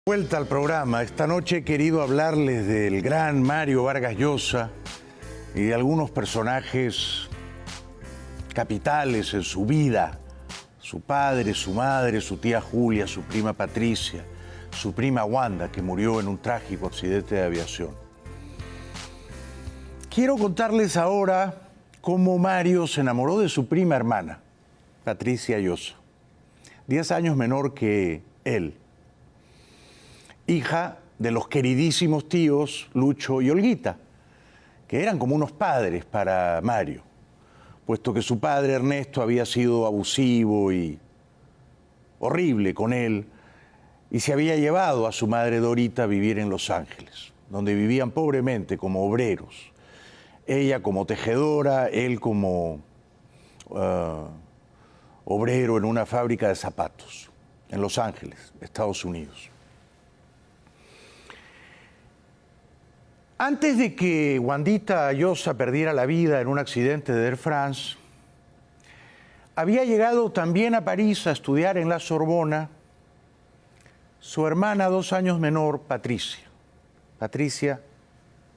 Vuelta al programa. Esta noche he querido hablarles del gran Mario Vargas Llosa y de algunos personajes capitales en su vida. Su padre, su madre, su tía Julia, su prima Patricia, su prima Wanda, que murió en un trágico accidente de aviación. Quiero contarles ahora cómo Mario se enamoró de su prima hermana, Patricia Llosa, 10 años menor que él, hija de los queridísimos tíos Lucho y Olguita, que eran como unos padres para Mario, puesto que su padre Ernesto había sido abusivo y horrible con él y se había llevado a su madre Dorita a vivir en Los Ángeles, donde vivían pobremente como obreros. Ella como tejedora, él como obrero en una fábrica de zapatos en Los Ángeles, Estados Unidos. Antes de que Wandita Llosa perdiera la vida en un accidente de Air France, había llegado también a París a estudiar en la Sorbona su hermana 2 años menor, Patricia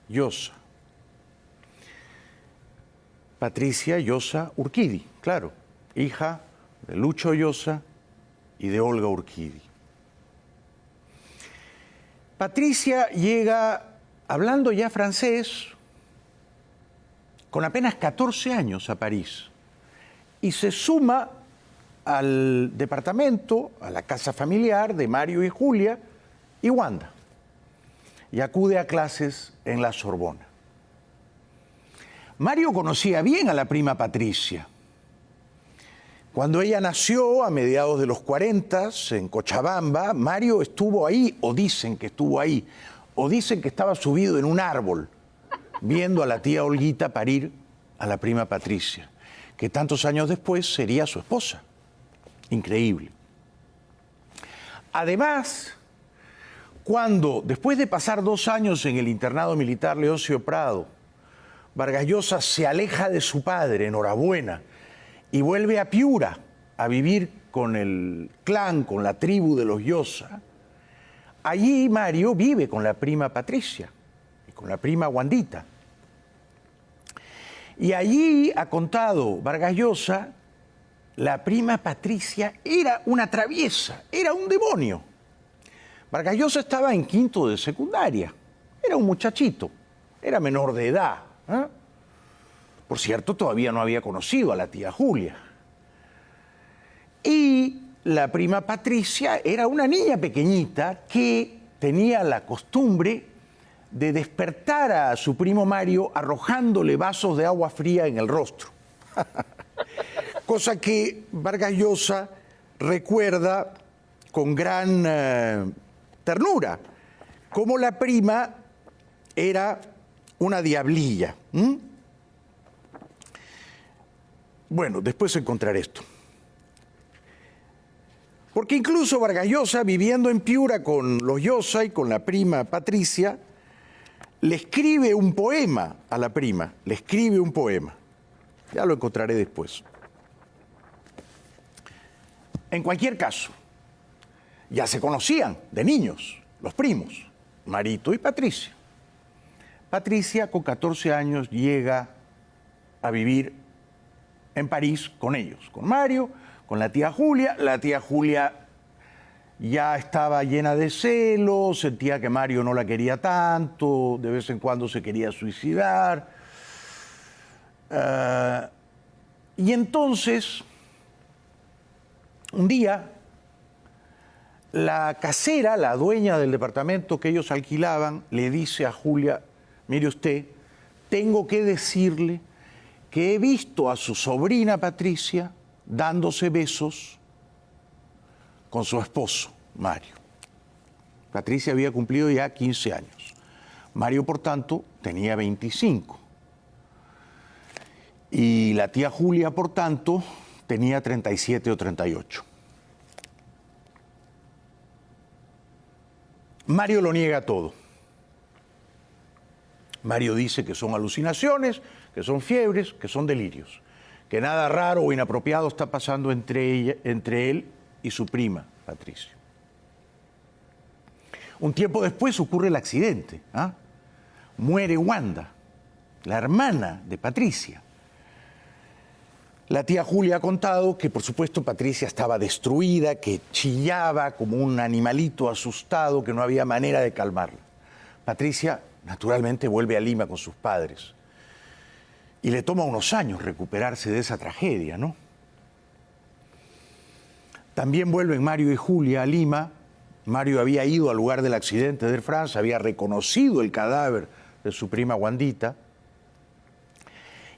Llosa. Patricia Llosa Urquidi, claro, hija de Lucho Llosa y de Olga Urquidi. Patricia llega hablando ya francés, con apenas 14 años a París, y se suma al departamento, a la casa familiar de Mario y Julia y Wanda, y acude a clases en la Sorbona. Mario conocía bien a la prima Patricia. Cuando ella nació a mediados de los 40 en Cochabamba, Mario estuvo ahí, o dicen que estuvo ahí, o dicen que estaba subido en un árbol, viendo a la tía Olguita parir a la prima Patricia, que tantos años después sería su esposa. Increíble. Además, cuando, después de pasar 2 años en el internado militar Leoncio Prado, Vargas Llosa se aleja de su padre, enhorabuena, y vuelve a Piura a vivir con el clan, con la tribu de los Llosa. Allí Mario vive con la prima Patricia y con la prima Wandita. Y allí, ha contado Vargas Llosa, la prima Patricia era una traviesa, era un demonio. Vargas Llosa estaba en 5º de secundaria, era un muchachito, era menor de edad. Por cierto, todavía no había conocido a la tía Julia. Y la prima Patricia era una niña pequeñita que tenía la costumbre de despertar a su primo Mario arrojándole vasos de agua fría en el rostro. Cosa que Vargas Llosa recuerda con gran ternura, como la prima era una diablilla. Bueno, después encontraré esto. Porque incluso Vargas Llosa, viviendo en Piura con los Llosa y con la prima Patricia, le escribe un poema a la prima, le escribe un poema. Ya lo encontraré después. En cualquier caso, ya se conocían de niños, los primos, Marito y Patricia. Patricia, con 14 años, llega a vivir en París con ellos, con Mario, con la tía Julia. La tía Julia ya estaba llena de celos, sentía que Mario no la quería tanto, de vez en cuando se quería suicidar. Y entonces, un día, la casera, la dueña del departamento que ellos alquilaban, le dice a Julia: mire usted, tengo que decirle que he visto a su sobrina Patricia dándose besos con su esposo, Mario. Patricia había cumplido ya 15 años. Mario, por tanto, tenía 25. Y la tía Julia, por tanto, tenía 37 o 38. Mario lo niega todo. Mario dice que son alucinaciones, que son fiebres, que son delirios, que nada raro o inapropiado está pasando entre él y su prima, Patricia. Un tiempo después ocurre el accidente. ¿Ah? Muere Wanda, la hermana de Patricia. La tía Julia ha contado que, por supuesto, Patricia estaba destruida, que chillaba como un animalito asustado, que no había manera de calmarla. Patricia, naturalmente, vuelve a Lima con sus padres. Y le toma unos años recuperarse de esa tragedia, ¿no? También vuelven Mario y Julia a Lima. Mario había ido al lugar del accidente de Air France, había reconocido el cadáver de su prima Wandita.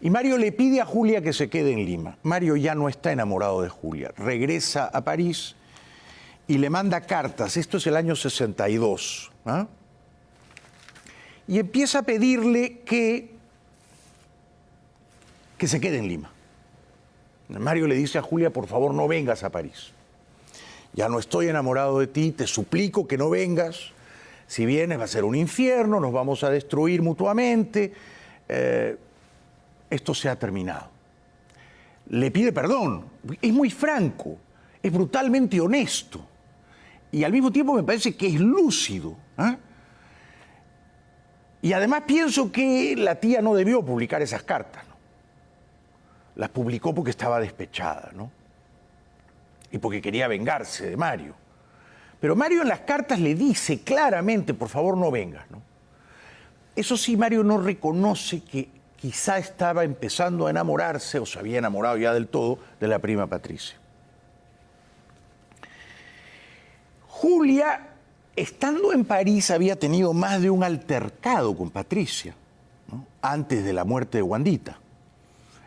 Y Mario le pide a Julia que se quede en Lima. Mario ya no está enamorado de Julia. Regresa a París y le manda cartas. Esto es el año 62. ¿Ah? Y empieza a pedirle que se quede en Lima. Mario le dice a Julia, por favor, no vengas a París. Ya no estoy enamorado de ti, te suplico que no vengas. Si vienes va a ser un infierno, nos vamos a destruir mutuamente. Esto se ha terminado. Le pide perdón, es muy franco, es brutalmente honesto y al mismo tiempo me parece que es lúcido. ¿Eh? Y además pienso que la tía no debió publicar esas cartas, ¿no? Las publicó porque estaba despechada, ¿no? Y porque quería vengarse de Mario. Pero Mario en las cartas le dice claramente, por favor no vengas, ¿no? Eso sí, Mario no reconoce que quizá estaba empezando a enamorarse, o se había enamorado ya del todo, de la prima Patricia. Julia, estando en París, había tenido más de un altercado con Patricia, ¿no? Antes de la muerte de Wandita.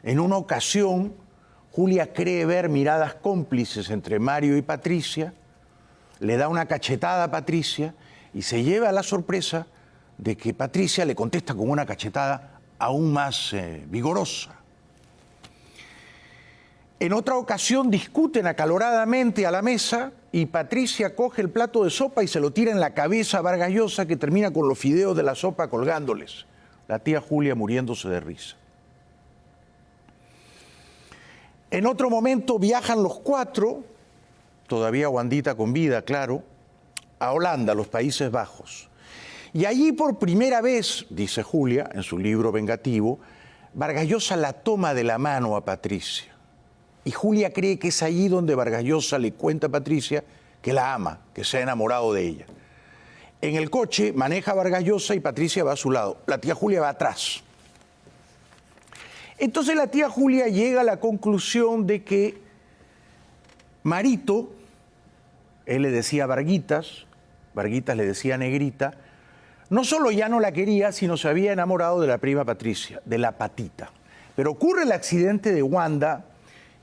En una ocasión, Julia cree ver miradas cómplices entre Mario y Patricia, le da una cachetada a Patricia y se lleva la sorpresa de que Patricia le contesta con una cachetada aún más vigorosa. En otra ocasión discuten acaloradamente a la mesa y Patricia coge el plato de sopa y se lo tira en la cabeza a Vargas Llosa, que termina con los fideos de la sopa colgándoles. La tía Julia muriéndose de risa. En otro momento viajan los cuatro, todavía Wandita con vida, claro, a Holanda, los Países Bajos. Y allí por primera vez, dice Julia en su libro vengativo, Vargas Llosa la toma de la mano a Patricia. Y Julia cree que es allí donde Vargas Llosa le cuenta a Patricia que la ama, que se ha enamorado de ella. En el coche maneja Vargas Llosa y Patricia va a su lado. La tía Julia va atrás. Entonces la tía Julia llega a la conclusión de que Marito, él le decía Varguitas, Varguitas le decía Negrita, no solo ya no la quería, sino se había enamorado de la prima Patricia, de la Patita. Pero ocurre el accidente de Wanda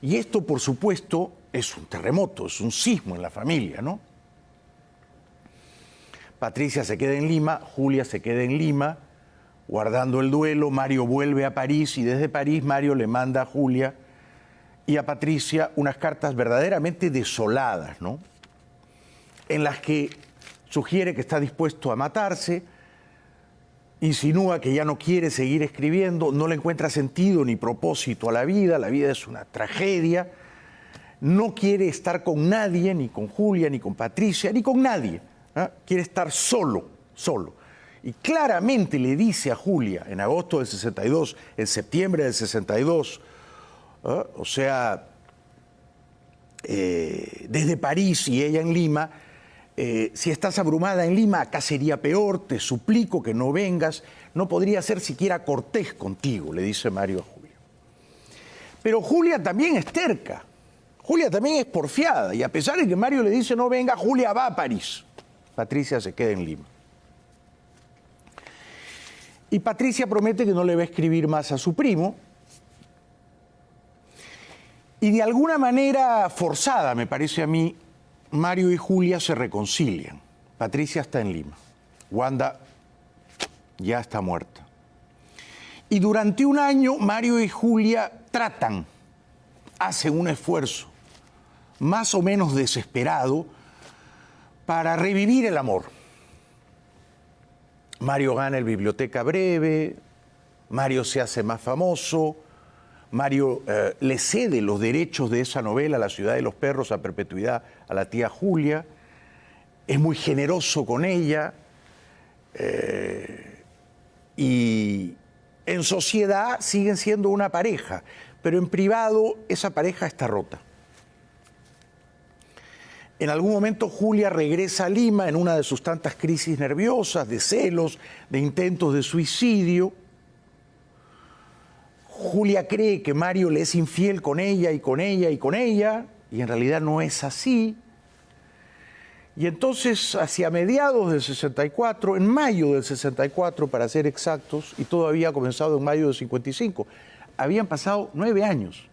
y esto, por supuesto, es un terremoto, es un sismo en la familia, ¿no? Patricia se queda en Lima, Julia se queda en Lima, guardando el duelo. Mario vuelve a París y desde París Mario le manda a Julia y a Patricia unas cartas verdaderamente desoladas, ¿no? En las que sugiere que está dispuesto a matarse, insinúa que ya no quiere seguir escribiendo, no le encuentra sentido ni propósito a la vida es una tragedia, no quiere estar con nadie, ni con Julia, ni con Patricia, ni con nadie, ¿eh? Quiere estar solo. Y claramente le dice a Julia, en agosto del 62, en septiembre del 62, o sea, desde París y ella en Lima, si estás abrumada en Lima, acá sería peor, te suplico que no vengas, no podría ser siquiera cortés contigo, le dice Mario a Julia. Pero Julia también es terca, Julia también es porfiada, y a pesar de que Mario le dice no venga, Julia va a París. Patricia se queda en Lima. Y Patricia promete que no le va a escribir más a su primo. Y de alguna manera forzada, me parece a mí, Mario y Julia se reconcilian. Patricia está en Lima. Wanda ya está muerta. Y durante un año Mario y Julia tratan, hacen un esfuerzo más o menos desesperado para revivir el amor. Mario gana el Biblioteca Breve, Mario se hace más famoso, Mario le cede los derechos de esa novela, La ciudad de los perros, a perpetuidad a la tía Julia, es muy generoso con ella y en sociedad siguen siendo una pareja, pero en privado esa pareja está rota. En algún momento Julia regresa a Lima en una de sus tantas crisis nerviosas, de celos, de intentos de suicidio. Julia cree que Mario le es infiel con ella y con ella y con ella, y en realidad no es así. Y entonces, hacia mediados del 64, en mayo del 64, para ser exactos, y todo había comenzado en mayo del 55, habían pasado 9 años.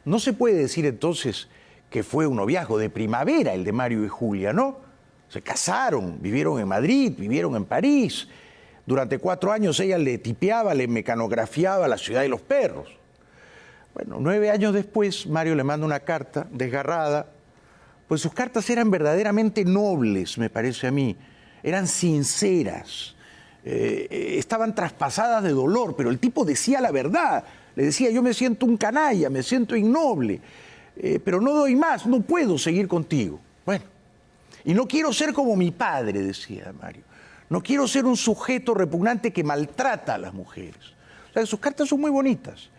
No se puede decir entonces que fue un noviazgo de primavera el de Mario y Julia, ¿no? Se casaron, vivieron en Madrid, vivieron en París. Durante 4 años ella le tipeaba, le mecanografiaba la ciudad de los perros. Bueno, 9 años después, Mario le manda una carta desgarrada, pues sus cartas eran verdaderamente nobles, me parece a mí. Eran sinceras, estaban traspasadas de dolor, pero el tipo decía la verdad. Le decía, yo me siento un canalla, me siento innoble, pero no doy más, no puedo seguir contigo. Bueno, y no quiero ser como mi padre, decía Mario. No quiero ser un sujeto repugnante que maltrata a las mujeres. O sea, sus cartas son muy bonitas.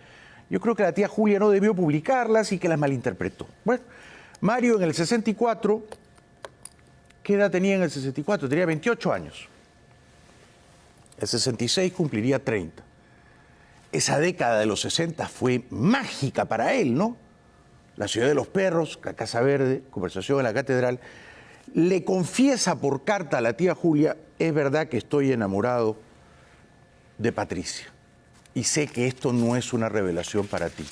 Yo creo que la tía Julia no debió publicarlas y que las malinterpretó. Bueno, Mario en el 64, ¿qué edad tenía en el 64? Tenía 28 años. El 66 cumpliría 30. Esa década de los 60 fue mágica para él, ¿no? La ciudad de los perros, la Casa Verde, conversación en la catedral. Le confiesa por carta a la tía Julia, es verdad que estoy enamorado de Patricia y sé que esto no es una revelación para ti.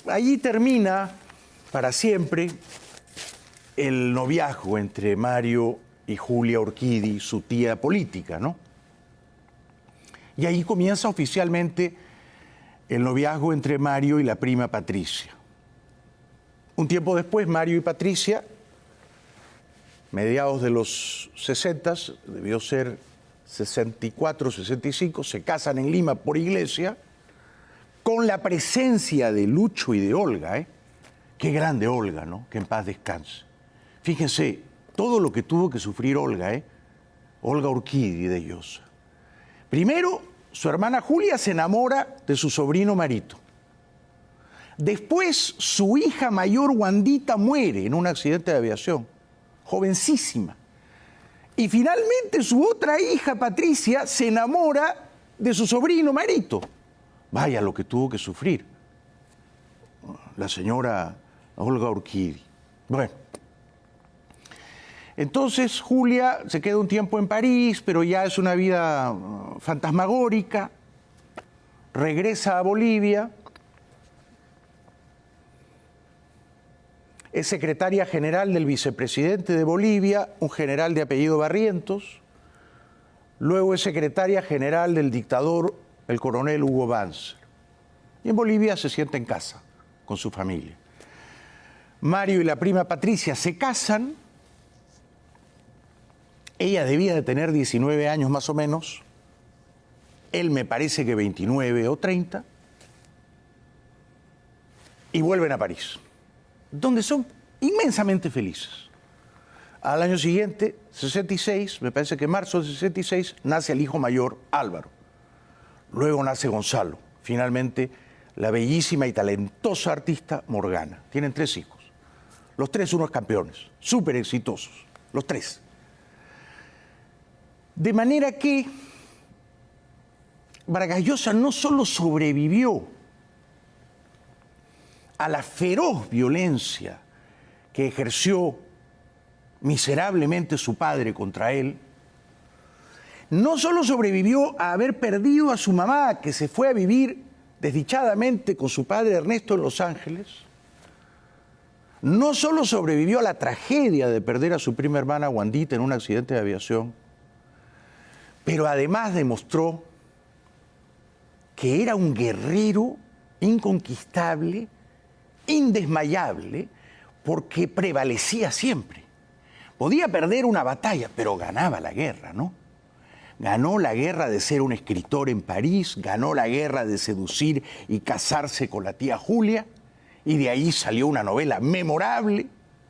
Allí termina para siempre el noviazgo entre Mario y Julia Orchidi, su tía política, ¿no? Y ahí comienza oficialmente el noviazgo entre Mario y la prima Patricia. Un tiempo después, Mario y Patricia, mediados de los 60, debió ser 64, 65, se casan en Lima por iglesia, con la presencia de Lucho y de Olga, ¿eh? Qué grande Olga, ¿no? Que en paz descanse. Fíjense, todo lo que tuvo que sufrir Olga, ¿eh? Olga Orchidi de Llosa. Primero, su hermana Julia se enamora de su sobrino Marito. Después, su hija mayor, Wandita, muere en un accidente de aviación, jovencísima. Y finalmente, su otra hija, Patricia, se enamora de su sobrino Marito. Vaya lo que tuvo que sufrir la señora Olga Orchidi. Bueno, entonces Julia se queda un tiempo en París, pero ya es una vida fantasmagórica. Regresa a Bolivia. Es secretaria general del vicepresidente de Bolivia, un general de apellido Barrientos. Luego es secretaria general del dictador, el coronel Hugo Banzer. Y en Bolivia se sienta en casa con su familia. Mario y la prima Patricia se casan. Ella debía de tener 19 años más o menos. Él me parece que 29 o 30. Y vuelven a París, donde son inmensamente felices. Al año siguiente, 66, me parece que en marzo de 66, nace el hijo mayor, Álvaro. Luego nace Gonzalo. Finalmente, la bellísima y talentosa artista Morgana. Tienen 3 hijos. Los 3 unos campeones, súper exitosos. Los 3. De manera que Vargas Llosa no solo sobrevivió a la feroz violencia que ejerció miserablemente su padre contra él, no solo sobrevivió a haber perdido a su mamá, que se fue a vivir desdichadamente con su padre Ernesto en Los Ángeles, no solo sobrevivió a la tragedia de perder a su prima hermana Wandita en un accidente de aviación, pero además demostró que era un guerrero inconquistable, indesmayable, porque prevalecía siempre. Podía perder una batalla, pero ganaba la guerra, ¿no? Ganó la guerra de ser un escritor en París, ganó la guerra de seducir y casarse con la tía Julia, y de ahí salió una novela memorable,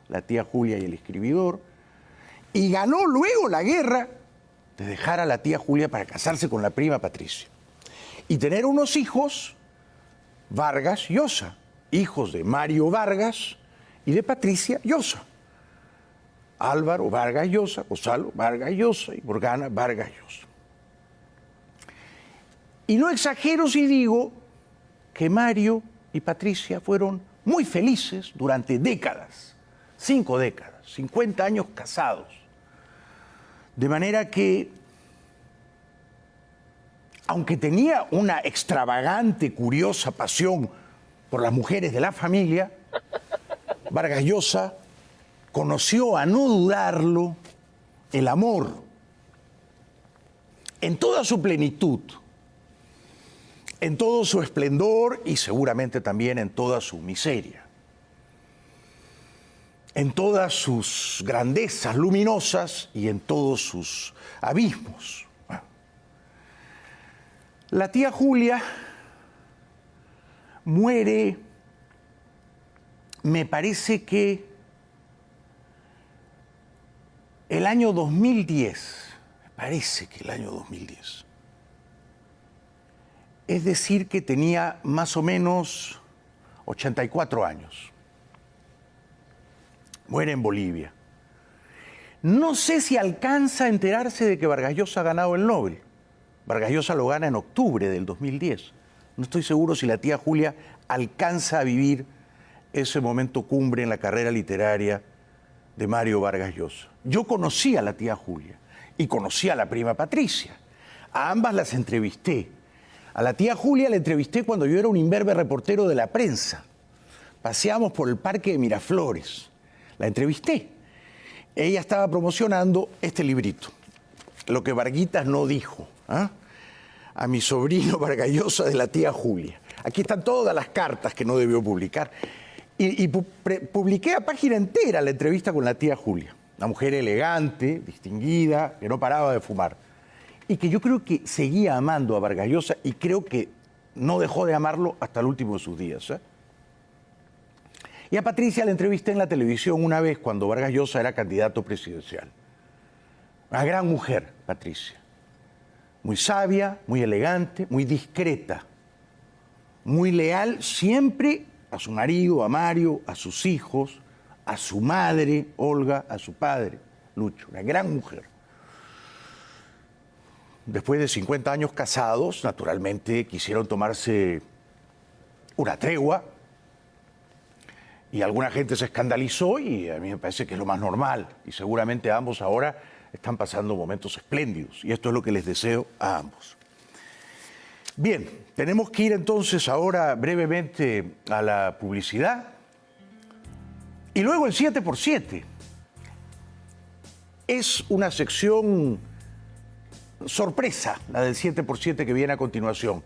La tía Julia y el escribidor, y ganó luego la guerra de dejar a la tía Julia para casarse con la prima Patricia y tener unos hijos, Vargas Llosa, hijos de Mario Vargas y de Patricia Llosa. Álvaro Vargas Llosa, Gonzalo Vargas Llosa y Morgana Vargas Llosa. Y no exagero si digo que Mario y Patricia fueron muy felices durante décadas, 5 décadas, 50 años casados. De manera que, aunque tenía una extravagante, curiosa pasión por las mujeres de la familia, Vargas Llosa conoció, a no dudarlo, el amor en toda su plenitud, en todo su esplendor y seguramente también en toda su miseria, en todas sus grandezas luminosas y en todos sus abismos. La tía Julia muere, me parece que el año 2010, me parece que el año 2010. Es decir, que tenía más o menos 84 años. Muere en Bolivia. No sé si alcanza a enterarse de que Vargas Llosa ha ganado el Nobel. Vargas Llosa lo gana en octubre del 2010. No estoy seguro si la tía Julia alcanza a vivir ese momento cumbre en la carrera literaria de Mario Vargas Llosa. Yo conocí a la tía Julia y conocí a la prima Patricia. A ambas las entrevisté. A la tía Julia la entrevisté cuando yo era un imberbe reportero de la prensa. Paseamos por el Parque de Miraflores. La entrevisté. Ella estaba promocionando este librito, Lo que Varguitas no dijo, ¿eh? A mi sobrino Vargas Llosa de la tía Julia. Aquí están todas las cartas que no debió publicar. Y publiqué a página entera la entrevista con la tía Julia. Una mujer elegante, distinguida, que no paraba de fumar. Y que yo creo que seguía amando a Vargas Llosa y creo que no dejó de amarlo hasta el último de sus días, ¿eh? Y a Patricia la entrevisté en la televisión una vez cuando Vargas Llosa era candidato presidencial. Una gran mujer, Patricia. Muy sabia, muy elegante, muy discreta. Muy leal siempre a su marido, a Mario, a sus hijos, a su madre, Olga, a su padre, Lucho. Una gran mujer. Después de 50 años casados, naturalmente quisieron tomarse una tregua y alguna gente se escandalizó y a mí me parece que es lo más normal y seguramente ambos ahora están pasando momentos espléndidos y esto es lo que les deseo a ambos. Bien, tenemos que ir entonces ahora brevemente a la publicidad y luego el 7x7. Es una sección sorpresa, la del 7x7 que viene a continuación.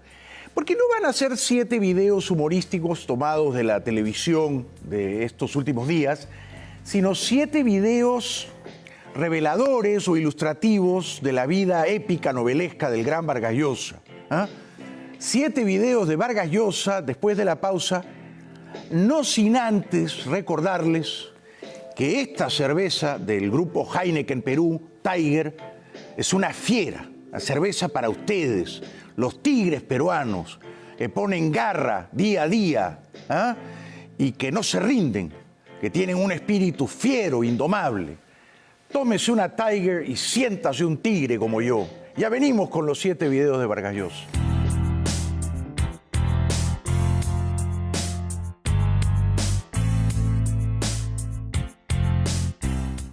Porque no van a ser 7 videos humorísticos tomados de la televisión de estos últimos días, sino 7 videos reveladores o ilustrativos de la vida épica novelesca del gran Vargas Llosa. 7 videos de Vargas Llosa después de la pausa, no sin antes recordarles que esta cerveza del grupo Heineken Perú, Tiger, es una fiera, la cerveza para ustedes, los tigres peruanos, que ponen garra día a día y que no se rinden, que tienen un espíritu fiero, indomable. Tómese una Tiger y siéntase un tigre como yo. Ya venimos con los 7 videos de Vargas Llosa.